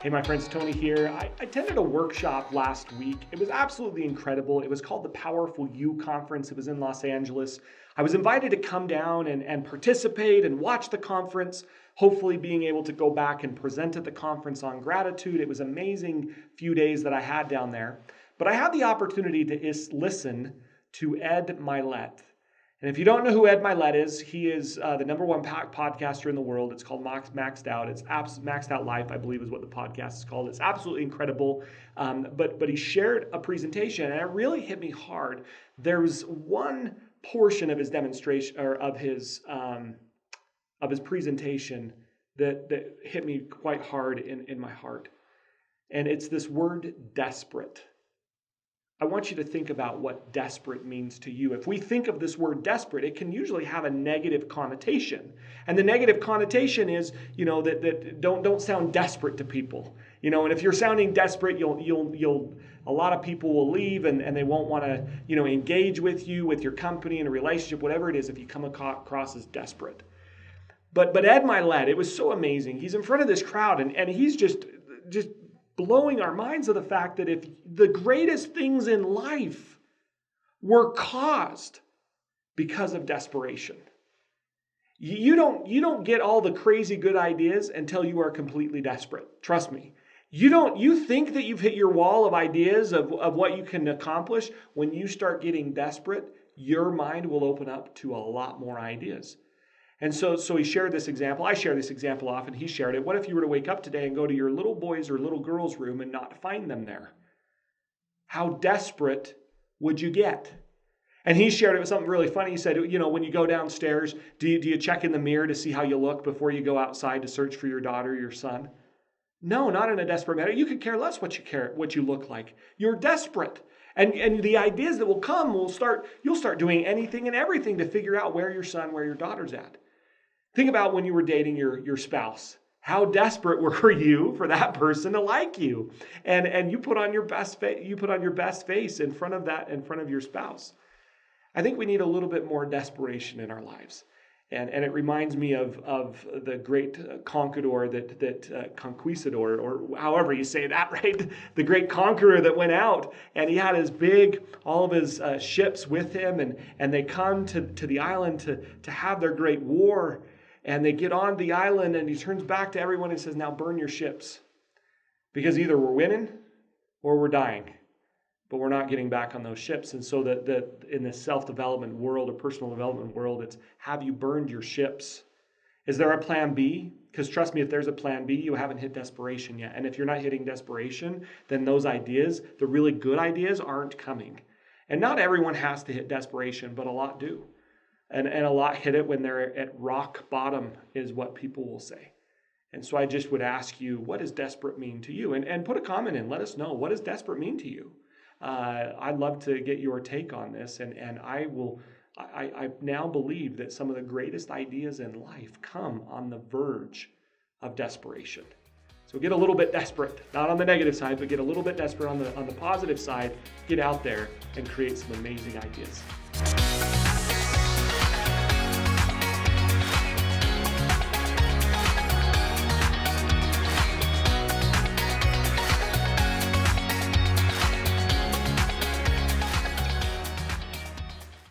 Hey, my friends, Tony here. I attended a workshop last week. It was absolutely incredible. It was called the Powerful You Conference. It was in Los Angeles. I was invited to come down and participate and watch the conference, hopefully being able to go back and present at the conference on gratitude. It was an amazing few days that I had down there. But I had the opportunity to listen to Ed Milet. And if you don't know who Ed Milet is, he is the number one podcaster in the world. It's called Maxed Out. It's Maxed Out Life, I believe, is what the podcast is called. It's absolutely incredible. But he shared a presentation, and it really hit me hard. There was one portion of his demonstration or of his presentation that hit me quite hard in my heart, and it's this word desperate. I want you to think about what desperate means to you. If we think of this word desperate, it can usually have a negative connotation. And the negative connotation is, that don't sound desperate to people. And if you're sounding desperate, a lot of people will leave and they won't want to, engage with you, with your company, in a relationship, whatever it is, if you come across as desperate. But Ed Milet, it was so amazing. He's in front of this crowd and he's just blowing our minds of the fact that if the greatest things in life were caused because of desperation, you don't get all the crazy good ideas until you are completely desperate. Trust me. You think that you've hit your wall of ideas of what you can accomplish. When you start getting desperate, your mind will open up to a lot more ideas. And so he shared this example. I share this example often. He shared it. What if you were to wake up today and go to your little boy's or little girl's room and not find them there? How desperate would you get? And he shared it with something really funny. He said, when you go downstairs, do you check in the mirror to see how you look before you go outside to search for your daughter or your son? No, not in a desperate manner. You could care less what you look like. You're desperate. And the ideas that will come you'll start doing anything and everything to figure out where your son, where your daughter's at. Think about when you were dating your spouse. How desperate were you for that person to like you? And you put on your best face in front of your spouse. I think we need a little bit more desperation in our lives. And it reminds me of the great conquistador conquistador, or however you say that, right? The great conqueror that went out, and he had all of his ships with him, and they come to the island to have their great war. And they get on the island, and he turns back to everyone and says, now burn your ships. Because either we're winning or we're dying. But we're not getting back on those ships. And so that in this self-development world, or personal development world, it's, have you burned your ships? Is there a plan B? Because trust me, if there's a plan B, you haven't hit desperation yet. And if you're not hitting desperation, then those ideas, the really good ideas, aren't coming. And not everyone has to hit desperation, but a lot do. And a lot hit it when they're at rock bottom, is what people will say. And so I just would ask you, what does desperate mean to you? And put a comment in. Let us know. What does desperate mean to you? I'd love to get your take on this. And I now believe that some of the greatest ideas in life come on the verge of desperation. So get a little bit desperate, not on the negative side, but get a little bit desperate on the positive side. Get out there and create some amazing ideas.